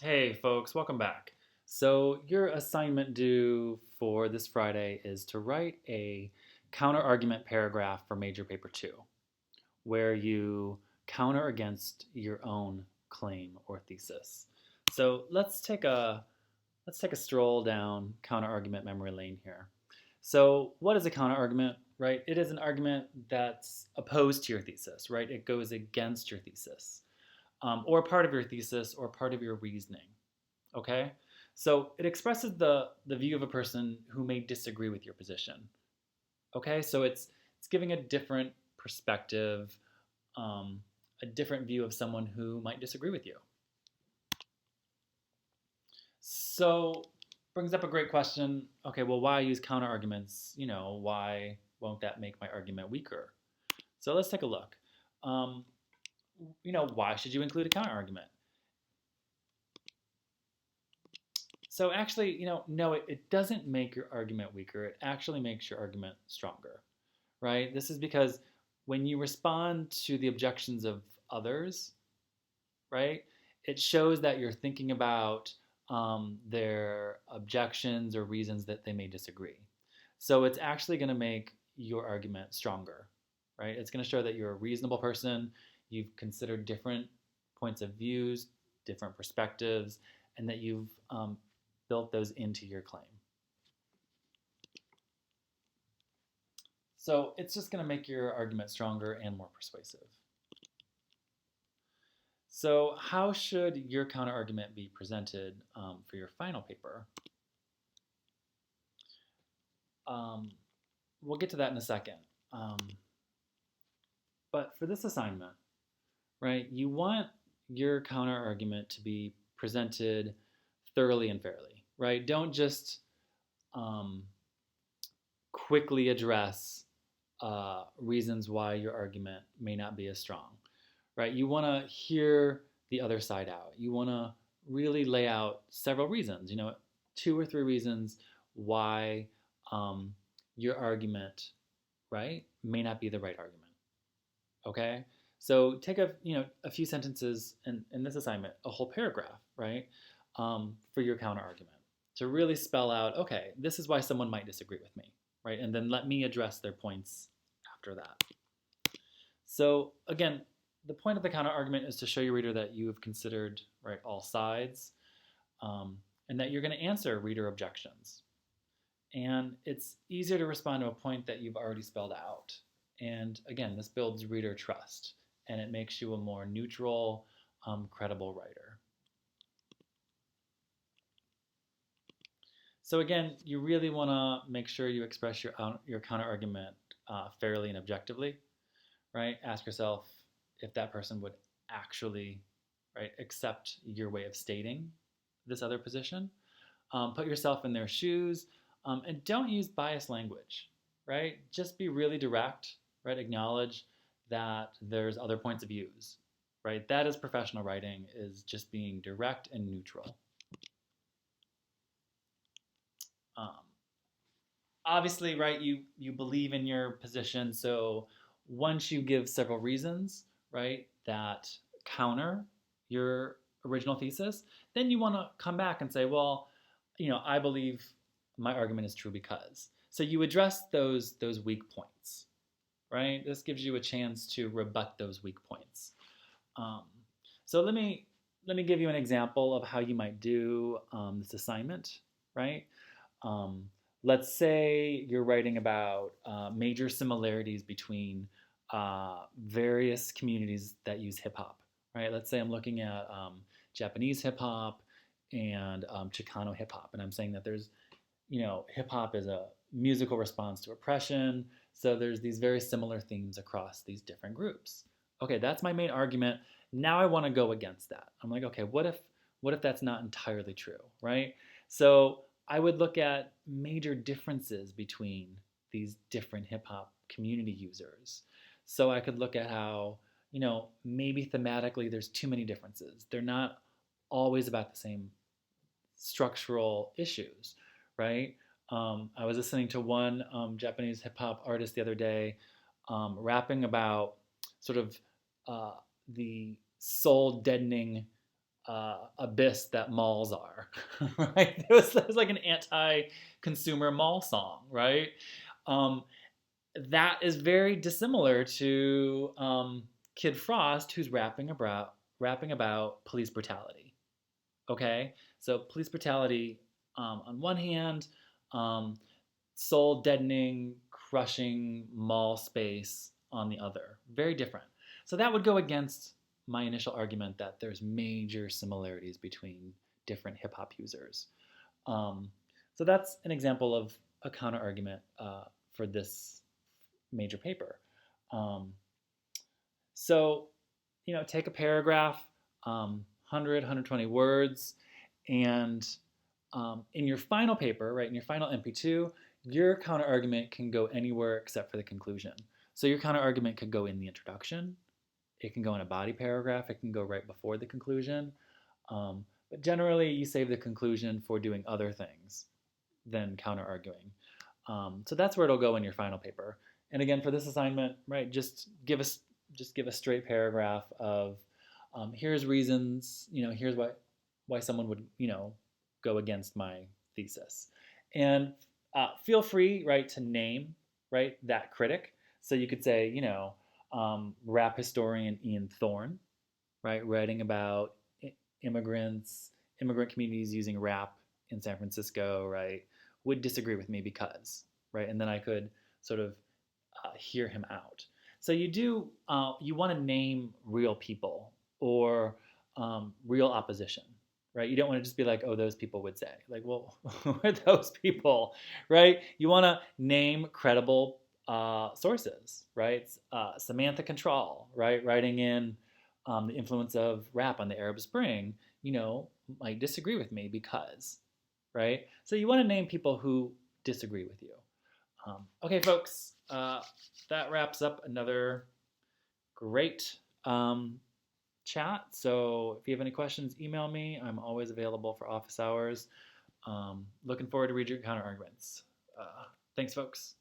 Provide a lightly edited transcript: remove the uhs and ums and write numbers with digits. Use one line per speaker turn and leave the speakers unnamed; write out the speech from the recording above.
Hey folks, welcome back. So, your assignment due for this Friday is to write a counter argument paragraph for Major Paper 2, where you counter against your own claim or thesis. So, let's take a stroll down counter argument memory lane here. So, what is a counter argument, right? It is an argument that's opposed to your thesis, right? It goes against your thesis, or part of your thesis, or part of your reasoning. Okay? So it expresses the view of a person who may disagree with your position. Okay? So it's giving a different perspective, um, a different view of someone who might disagree with you. So brings up a great question. Okay, well, why use counter arguments? Why won't that make my argument weaker? So let's take a look. Um, why should you include a counter argument? So actually, no, it doesn't make your argument weaker. It actually makes your argument stronger, right? This is because when you respond to the objections of others, right, it shows that you're thinking about their objections or reasons that they may disagree. So it's actually going to make your argument stronger, right? It's going to show that you're a reasonable person. You've considered different points of views, different perspectives, and that you've built those into your claim. So it's just going to make your argument stronger and more persuasive. So how should your counterargument be presented for your final paper? Um, we'll get to that in a second. Um, but for this assignment, right, you want your counterargument to be presented thoroughly and fairly, right? Don't just um, quickly address reasons why your argument may not be as strong, right? You want to hear the other side out. You want to really lay out several reasons, 2 or 3 reasons why your argument, right, may not be the right argument. Okay? So take a few sentences in this assignment, a whole paragraph, right, for your counter argument to really spell out, okay, this is why someone might disagree with me, right? And then let me address their points after that. So again, the point of the counter argument is to show your reader that you have considered, right, all sides, and that you're going to answer reader objections. And it's easier to respond to a point that you've already spelled out. And again, this builds reader trust, and it makes you a more neutral, credible writer. So again, you really want to make sure you express your counter argument fairly and objectively, right? Ask yourself if that person would actually, right, accept your way of stating this other position. Put yourself in their shoes, and don't use biased language, right? Just be really direct, right? Acknowledge that there's other points of views, right? That is professional writing, is just being direct and neutral. Um, Obviously, right, you believe in your position, so once you give several reasons, right, that counter your original thesis, then you want to come back and say, well, I believe my argument is true because. So you address those weak points, right? This gives you a chance to rebut those weak points. Um, so let me give you an example of how you might do this assignment, right? Um, let's say you're writing about major similarities between various communities that use hip hop, right? Let's say I'm looking at Japanese hip hop and Chicano hip hop, and I'm saying that there's, hip hop is a musical response to oppression, so there's these very similar themes across these different groups. Okay, that's my main argument. Now I want to go against that. I'm like, okay, what if that's not entirely true, right? So I would look at major differences between these different hip hop community users. So I could look at how, maybe thematically there's too many differences. They're not always about the same structural issues, right? I was listening to one Japanese hip hop artist the other day rapping about sort of the soul deadening abyss that malls are, right? It was like an anti-consumer mall song, right? Um, that is very dissimilar to Kid Frost, who's rapping about police brutality. Okay, so police brutality on one hand, um, soul deadening, crushing mall space on the other. Very different. So that would go against my initial argument that there's major similarities between different hip hop users. Um, so that's an example of a counter argument for this major paper. Um, so, take a paragraph, 100, 120 words, and in your final paper, right, in your final MP2, your counter argument can go anywhere except for the conclusion. So your counter argument could go in the introduction, it can go in a body paragraph, it can go right before the conclusion. But generally, you save the conclusion for doing other things than counter arguing. So that's where it'll go in your final paper. And again, for this assignment, right, just give a straight paragraph of here's reasons, here's why someone would go against my thesis, and feel free, right, to name, right, that critic. So you could say, rap historian Ian Thorne, right, writing about immigrant communities using rap in San Francisco, right, would disagree with me because, right, and then I could sort of hear him out. So you want to name real people or real opposition, right? You don't want to just be like, oh, those people would say, like, well, who are those people, right? You want to name credible sources, right? Samantha Control, right, writing in the influence of rap on the Arab Spring, might disagree with me because, right? So you want to name people who disagree with you. Okay, folks, that wraps up another great chat. So if you have any questions, email me. I'm always available for office hours. Looking forward to read your counter arguments. Thanks, folks.